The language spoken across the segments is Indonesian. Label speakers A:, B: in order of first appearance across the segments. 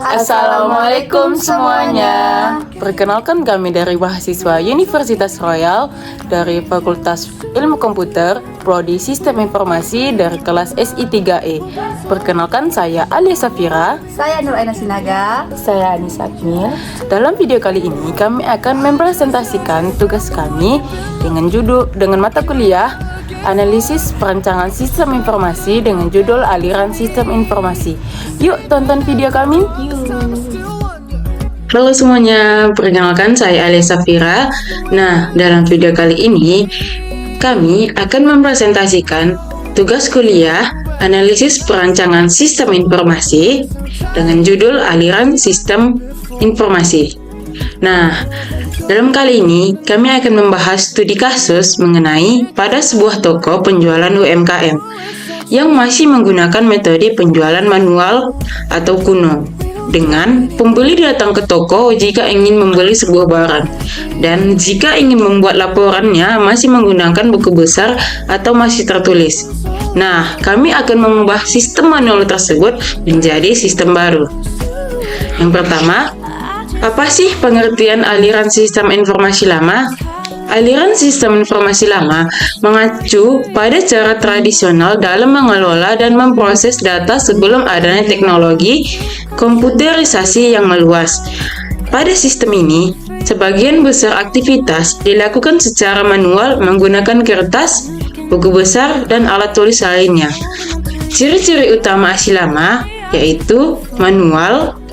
A: Assalamualaikum semuanya. Perkenalkan kami dari mahasiswa Universitas Royal dari Fakultas Ilmu Komputer, Prodi Sistem Informasi dari kelas SI3E. Perkenalkan saya Alia Safira.
B: Saya Nur Aina Sinaga.
C: Saya Anissa Akmil.
A: Dalam video kali ini kami akan mempresentasikan tugas kami dengan mata kuliah Analisis Perancangan Sistem Informasi dengan judul Aliran Sistem Informasi. Yuk tonton video kami. Halo semuanya, perkenalkan saya Alia Safira. Nah, dalam video kali ini kami akan mempresentasikan tugas kuliah Analisis Perancangan Sistem Informasi dengan judul Aliran Sistem Informasi. Nah, dalam kali ini kami akan membahas studi kasus mengenai pada sebuah toko penjualan UMKM yang masih menggunakan metode penjualan manual atau kuno, dengan pembeli datang ke toko jika ingin membeli sebuah barang, dan jika ingin membuat laporannya masih menggunakan buku besar atau masih tertulis. Nah, kami akan mengubah sistem manual tersebut menjadi sistem baru. Yang pertama, apa sih pengertian aliran sistem informasi lama? Aliran sistem informasi lama mengacu pada cara tradisional dalam mengelola dan memproses data sebelum adanya teknologi komputerisasi yang meluas. Pada sistem ini, sebagian besar aktivitas dilakukan secara manual menggunakan kertas, buku besar, dan alat tulis lainnya. Ciri-ciri utama ASI lama yaitu manual,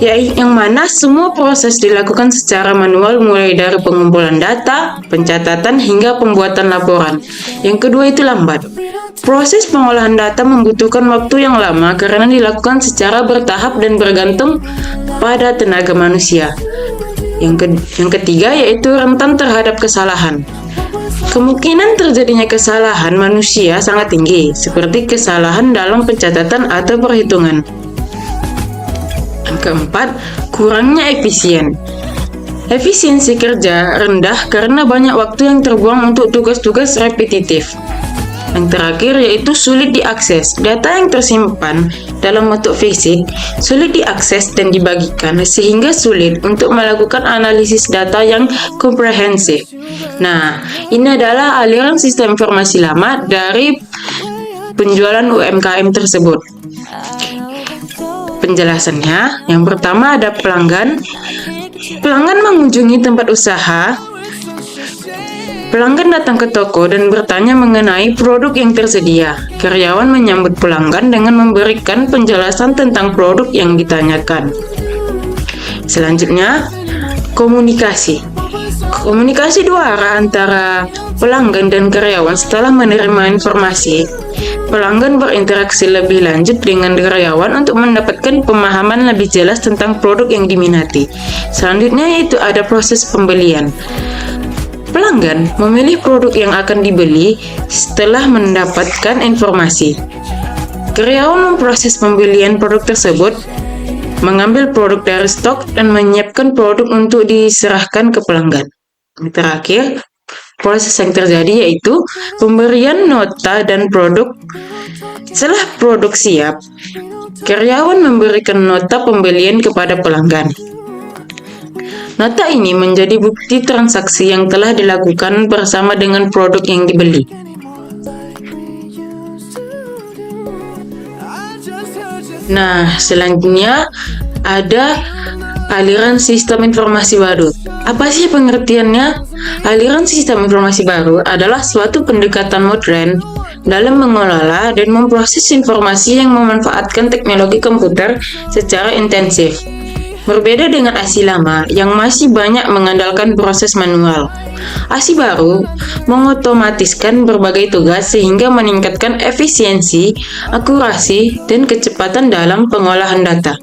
A: yang mana semua proses dilakukan secara manual mulai dari pengumpulan data, pencatatan, hingga pembuatan laporan. Yang kedua itu lambat. Proses pengolahan data membutuhkan waktu yang lama karena dilakukan secara bertahap dan bergantung pada tenaga manusia. Yang ketiga yaitu rentan terhadap kesalahan. Kemungkinan terjadinya kesalahan manusia sangat tinggi, seperti kesalahan dalam pencatatan atau perhitungan. Keempat, kurangnya efisien. Efisiensi kerja rendah karena banyak waktu yang terbuang untuk tugas-tugas repetitif. Yang terakhir yaitu sulit diakses. Data yang tersimpan dalam bentuk fisik sulit diakses dan dibagikan, sehingga sulit untuk melakukan analisis data yang komprehensif. Nah, ini adalah aliran sistem informasi lama dari penjualan UMKM tersebut. Penjelasannya, yang pertama ada pelanggan. Pelanggan mengunjungi tempat usaha. Pelanggan datang ke toko dan bertanya mengenai produk yang tersedia. Karyawan menyambut pelanggan dengan memberikan penjelasan tentang produk yang ditanyakan. Selanjutnya, komunikasi. Komunikasi dua arah antara pelanggan dan karyawan. Setelah menerima informasi, pelanggan berinteraksi lebih lanjut dengan karyawan untuk mendapatkan pemahaman lebih jelas tentang produk yang diminati. Selanjutnya yaitu ada proses pembelian. Pelanggan memilih produk yang akan dibeli setelah mendapatkan informasi. Karyawan memproses pembelian produk tersebut, mengambil produk dari stok dan menyiapkan produk untuk diserahkan ke pelanggan. Yang terakhir, proses yang terjadi yaitu pemberian nota dan produk. Setelah produk siap, karyawan memberikan nota pembelian kepada pelanggan. Nota ini menjadi bukti transaksi yang telah dilakukan bersama dengan produk yang dibeli. Nah, selanjutnya ada aliran sistem informasi baru. Apa sih pengertiannya? Aliran sistem informasi baru adalah suatu pendekatan modern dalam mengelola dan memproses informasi yang memanfaatkan teknologi komputer secara intensif. Berbeda dengan ASI lama yang masih banyak mengandalkan proses manual. ASI baru mengotomatiskan berbagai tugas sehingga meningkatkan efisiensi, akurasi, dan kecepatan dalam pengolahan data.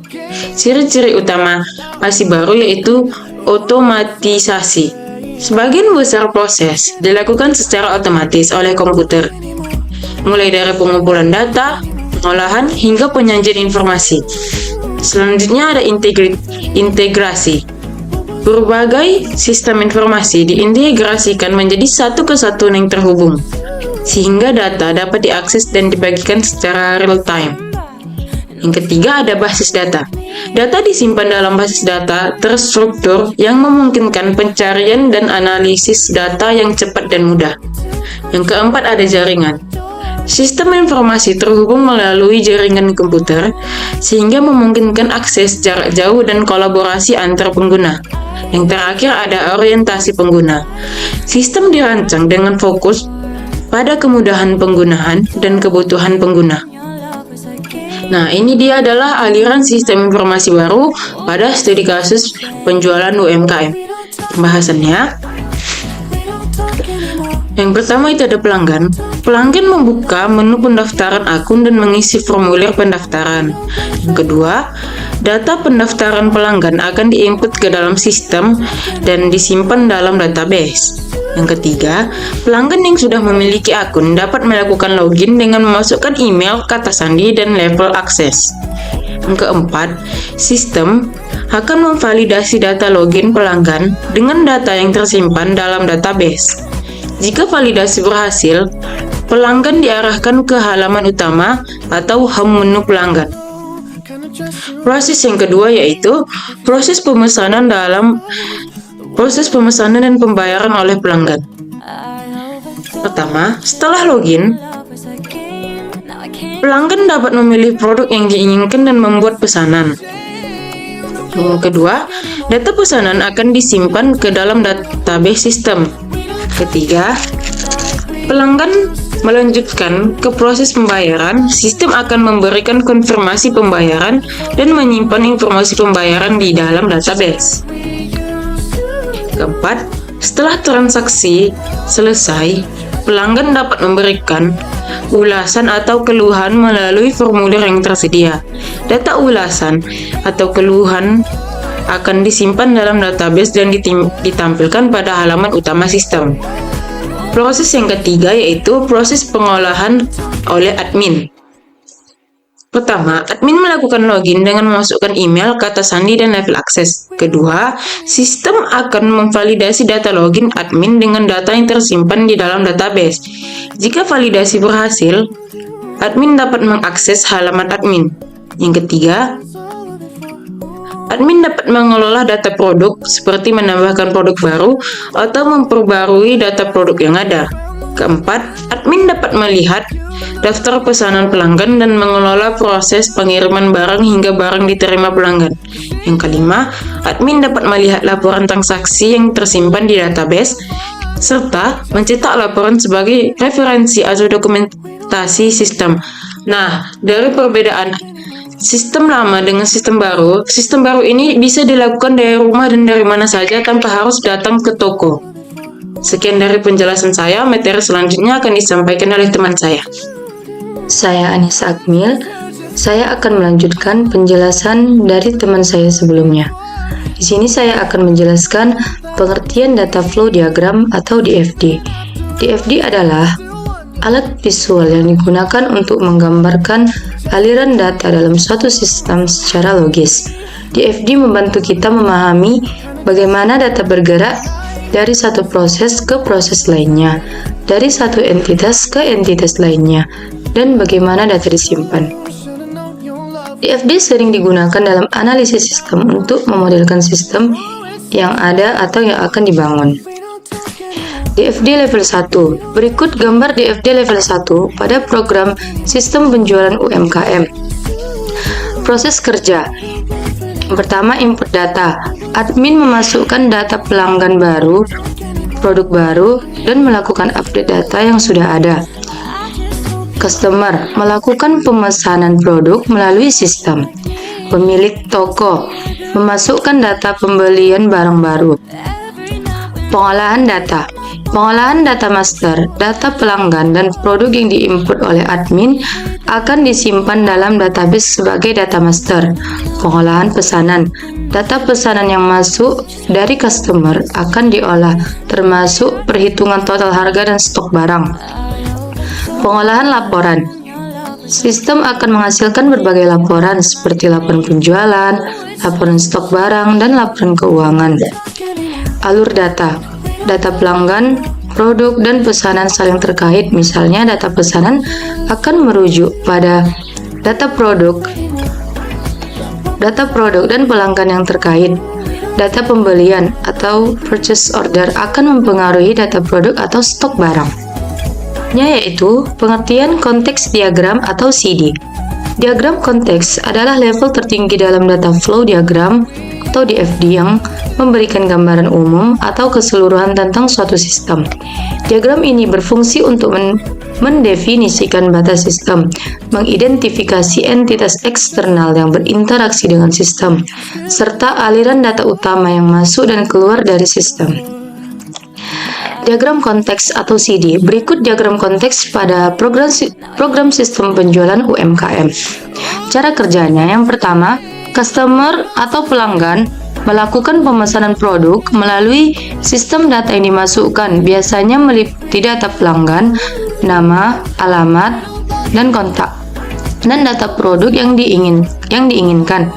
A: Ciri-ciri utama ASI baru yaitu otomatisasi. Sebagian besar proses dilakukan secara otomatis oleh komputer, mulai dari pengumpulan data, pengolahan, hingga penyajian informasi. Selanjutnya ada integrasi. Berbagai sistem informasi diintegrasikan menjadi satu kesatuan yang terhubung, sehingga data dapat diakses dan dibagikan secara real time. Yang ketiga ada basis data. Data disimpan dalam basis data terstruktur yang memungkinkan pencarian dan analisis data yang cepat dan mudah. Yang keempat, ada jaringan. Sistem informasi terhubung melalui jaringan komputer sehingga memungkinkan akses jarak jauh dan kolaborasi antar pengguna. Yang terakhir, ada orientasi pengguna. Sistem dirancang dengan fokus pada kemudahan penggunaan dan kebutuhan pengguna. Nah, ini dia adalah aliran sistem informasi baru pada studi kasus penjualan UMKM. Pembahasannya, yang pertama itu ada pelanggan. Pelanggan membuka menu pendaftaran akun dan mengisi formulir pendaftaran. Yang kedua, data pendaftaran pelanggan akan diinput ke dalam sistem dan disimpan dalam database. Yang ketiga, pelanggan yang sudah memiliki akun dapat melakukan login dengan memasukkan email, kata sandi, dan level akses. Yang keempat, sistem akan memvalidasi data login pelanggan dengan data yang tersimpan dalam database. Jika validasi berhasil, pelanggan diarahkan ke halaman utama atau home menu pelanggan. Proses yang kedua yaitu proses pemesanan dan pembayaran oleh pelanggan. Pertama, setelah login, pelanggan dapat memilih produk yang diinginkan dan membuat pesanan. Yang kedua, data pesanan akan disimpan ke dalam database sistem. Ketiga, pelanggan melanjutkan ke proses pembayaran. Sistem akan memberikan konfirmasi pembayaran dan menyimpan informasi pembayaran di dalam database. Keempat, setelah transaksi selesai, pelanggan dapat memberikan ulasan atau keluhan melalui formulir yang tersedia. Data ulasan atau keluhan akan disimpan dalam database dan ditampilkan pada halaman utama sistem. Proses yang ketiga yaitu proses pengolahan oleh admin. Pertama, admin melakukan login dengan memasukkan email, kata sandi, dan level akses. Kedua, sistem akan memvalidasi data login admin dengan data yang tersimpan di dalam database. Jika validasi berhasil, admin dapat mengakses halaman admin. Yang ketiga, admin dapat mengelola data produk seperti menambahkan produk baru atau memperbarui data produk yang ada. Keempat, admin dapat melihat daftar pesanan pelanggan dan mengelola proses pengiriman barang hingga barang diterima pelanggan. Yang kelima, admin dapat melihat laporan transaksi yang tersimpan di database serta mencetak laporan sebagai referensi atau dokumentasi sistem. Nah, dari perbedaan sistem lama dengan sistem baru ini bisa dilakukan dari rumah dan dari mana saja tanpa harus datang ke toko. Sekian dari penjelasan saya, materi selanjutnya akan disampaikan oleh teman saya.
C: Saya Anissa Akmil, saya akan melanjutkan penjelasan dari teman saya sebelumnya. Di sini saya akan menjelaskan pengertian data flow diagram atau DFD. DFD adalah alat visual yang digunakan untuk menggambarkan aliran data dalam suatu sistem secara logis. DFD membantu kita memahami bagaimana data bergerak dari satu proses ke proses lainnya, dari satu entitas ke entitas lainnya, dan bagaimana data disimpan. DFD sering digunakan dalam analisis sistem untuk memodelkan sistem yang ada atau yang akan dibangun. DFD level 1. Berikut gambar DFD level 1 pada program sistem penjualan UMKM. Proses kerja. Yang pertama, input data. Admin memasukkan data pelanggan baru, produk baru, dan melakukan update data yang sudah ada. Customer melakukan pemesanan produk melalui sistem. Pemilik toko memasukkan data pembelian barang baru. Pengolahan data. Pengolahan data master, data pelanggan, dan produk yang diinput oleh admin akan disimpan dalam database sebagai data master. Pengolahan pesanan. Data pesanan yang masuk dari customer akan diolah, termasuk perhitungan total harga dan stok barang. Pengolahan laporan. Sistem akan menghasilkan berbagai laporan seperti laporan penjualan, laporan stok barang, dan laporan keuangan. Alur data. Data pelanggan, produk, dan pesanan saling terkait. Misalnya, data pesanan akan merujuk pada data produk data produk dan pelanggan yang terkait. Data pembelian atau purchase order akan mempengaruhi data produk atau stok barang. Yaitu pengertian konteks diagram atau CD. Diagram konteks adalah level tertinggi dalam data flow diagram atau DFD yang memberikan gambaran umum atau keseluruhan tentang suatu sistem. Diagram ini berfungsi untuk mendefinisikan batas sistem, mengidentifikasi entitas eksternal yang berinteraksi dengan sistem, serta aliran data utama yang masuk dan keluar dari sistem. Diagram konteks atau CD. Berikut diagram konteks pada program sistem penjualan UMKM. Cara kerjanya, yang pertama, customer atau pelanggan melakukan pemesanan produk melalui sistem data yang dimasukkan, biasanya meliputi data pelanggan, nama, alamat, dan kontak, dan data produk yang diinginkan,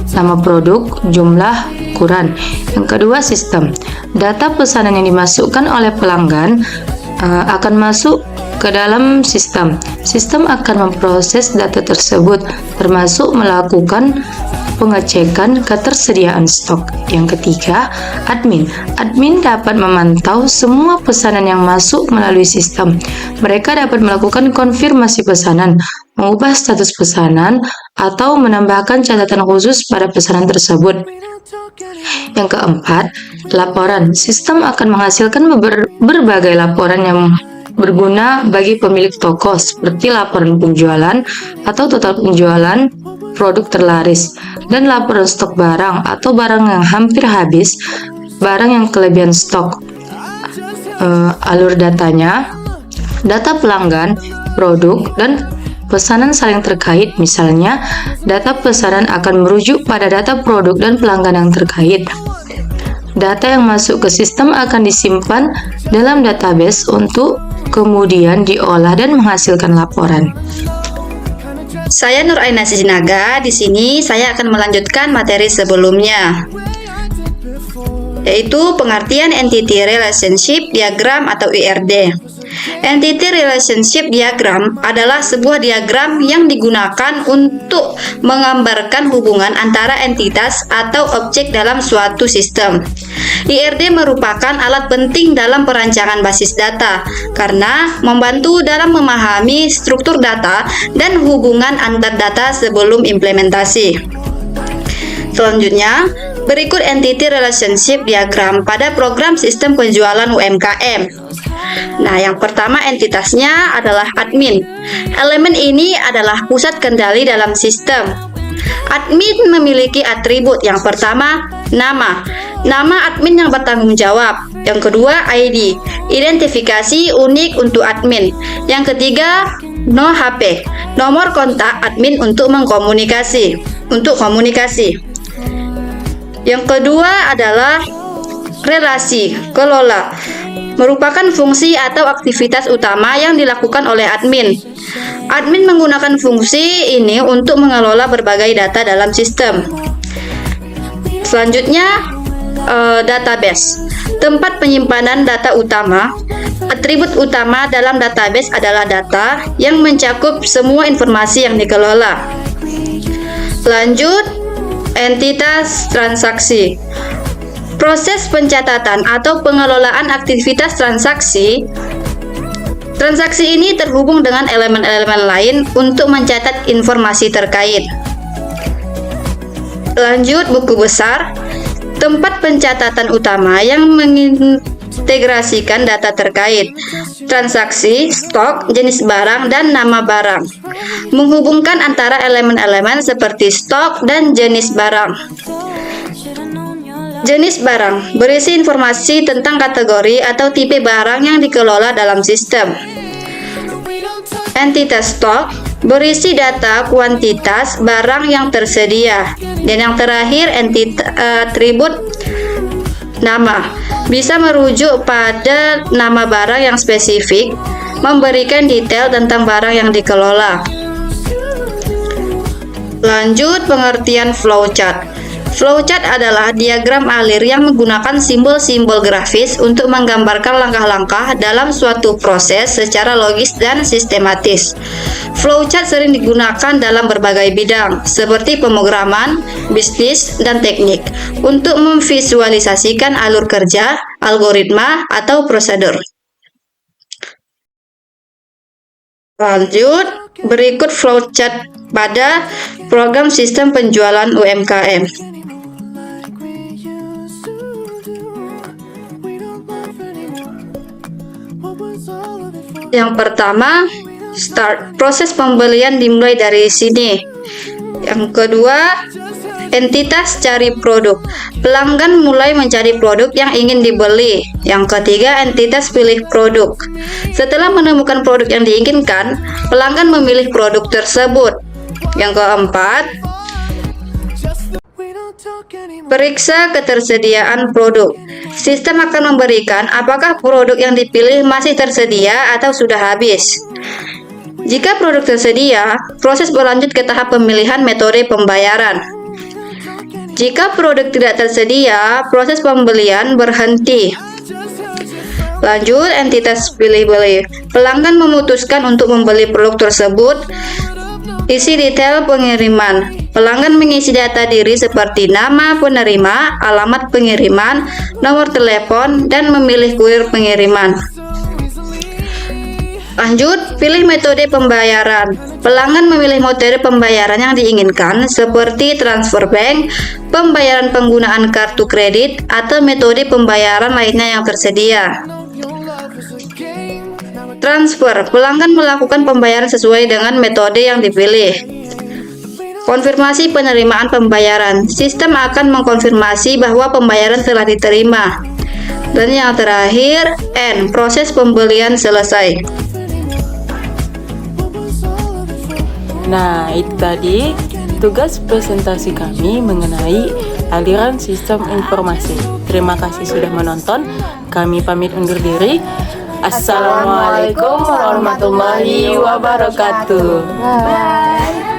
C: nama produk, jumlah, ukuran. Yang kedua, sistem. Data pesanan yang dimasukkan oleh pelanggan akan masuk ke dalam sistem. Sistem akan memproses data tersebut, termasuk melakukan pengecekan ketersediaan stok. Yang ketiga, admin. Admin dapat memantau semua pesanan yang masuk melalui sistem. Mereka dapat melakukan konfirmasi pesanan, mengubah status pesanan, atau menambahkan catatan khusus pada pesanan tersebut. Yang keempat, laporan. Sistem akan menghasilkan berbagai laporan yang berguna bagi pemilik toko, seperti laporan penjualan atau total penjualan produk terlaris, dan laporan stok barang atau barang yang hampir habis, barang yang kelebihan stok. Alur datanya, data pelanggan, produk, dan pesanan saling terkait. Misalnya, data pesanan akan merujuk pada data produk dan pelanggan yang terkait. Data yang masuk ke sistem akan disimpan dalam database untuk kemudian diolah dan menghasilkan laporan.
B: Saya Nur Aina Sinaga. Di sini saya akan melanjutkan materi sebelumnya, yaitu pengertian Entity Relationship Diagram atau ERD. Entity Relationship Diagram adalah sebuah diagram yang digunakan untuk menggambarkan hubungan antara entitas atau objek dalam suatu sistem. ERD merupakan alat penting dalam perancangan basis data karena membantu dalam memahami struktur data dan hubungan antar data sebelum implementasi. Selanjutnya, berikut Entity Relationship Diagram pada program sistem penjualan UMKM. Nah, yang pertama entitasnya adalah admin. Elemen ini adalah pusat kendali dalam sistem. Admin memiliki atribut. Yang pertama, nama. Nama admin yang bertanggung jawab. Yang kedua, ID. Identifikasi unik untuk admin. Yang ketiga, no HP. Nomor kontak admin untuk komunikasi. Yang kedua adalah relasi, kelola. Merupakan fungsi atau aktivitas utama yang dilakukan oleh admin. Admin menggunakan fungsi ini untuk mengelola berbagai data dalam sistem. Selanjutnya, database. Tempat penyimpanan data utama. Atribut utama dalam database adalah data yang mencakup semua informasi yang dikelola. Lanjut, entitas transaksi. Proses pencatatan atau pengelolaan aktivitas transaksi. Transaksi ini terhubung dengan elemen-elemen lain untuk mencatat informasi terkait. Lanjut, buku besar. Tempat pencatatan utama yang mengintegrasikan data terkait transaksi, stok, jenis barang, dan nama barang. Menghubungkan antara elemen-elemen seperti stok dan jenis barang. Jenis barang berisi informasi tentang kategori atau tipe barang yang dikelola dalam sistem. Entitas stok berisi data kuantitas barang yang tersedia. Dan yang terakhir, atribut nama bisa merujuk pada nama barang yang spesifik, memberikan detail tentang barang yang dikelola. Lanjut, pengertian flowchart. Flowchart adalah diagram alir yang menggunakan simbol-simbol grafis untuk menggambarkan langkah-langkah dalam suatu proses secara logis dan sistematis. Flowchart sering digunakan dalam berbagai bidang, seperti pemrograman, bisnis, dan teknik, untuk memvisualisasikan alur kerja, algoritma, atau prosedur. Lanjut, berikut flowchart pada program sistem penjualan UMKM. Yang pertama, start. Proses pembelian dimulai dari sini. Yang kedua, entitas cari produk. Pelanggan mulai mencari produk yang ingin dibeli. Yang ketiga, entitas pilih produk. Setelah menemukan produk yang diinginkan, pelanggan memilih produk tersebut. Yang keempat, periksa ketersediaan produk. Sistem akan memberikan apakah produk yang dipilih masih tersedia atau sudah habis. Jika produk tersedia, proses berlanjut ke tahap pemilihan metode pembayaran. Jika produk tidak tersedia, proses pembelian berhenti. Lanjut, entitas pilih-beli. Pelanggan memutuskan untuk membeli produk tersebut. Isi detail pengiriman. Pelanggan mengisi data diri seperti nama penerima, alamat pengiriman, nomor telepon, dan memilih kurir pengiriman. Lanjut, pilih metode pembayaran. Pelanggan memilih metode pembayaran yang diinginkan seperti transfer bank, pembayaran penggunaan kartu kredit, atau metode pembayaran lainnya yang tersedia. Transfer, pelanggan melakukan pembayaran sesuai dengan metode yang dipilih. Konfirmasi penerimaan pembayaran. Sistem akan mengkonfirmasi bahwa pembayaran telah diterima. Dan yang terakhir, N. Proses pembelian selesai.
A: Nah, itu tadi tugas presentasi kami mengenai aliran sistem informasi. Terima kasih sudah menonton. Kami pamit undur diri. Assalamualaikum warahmatullahi wabarakatuh.
D: Bye.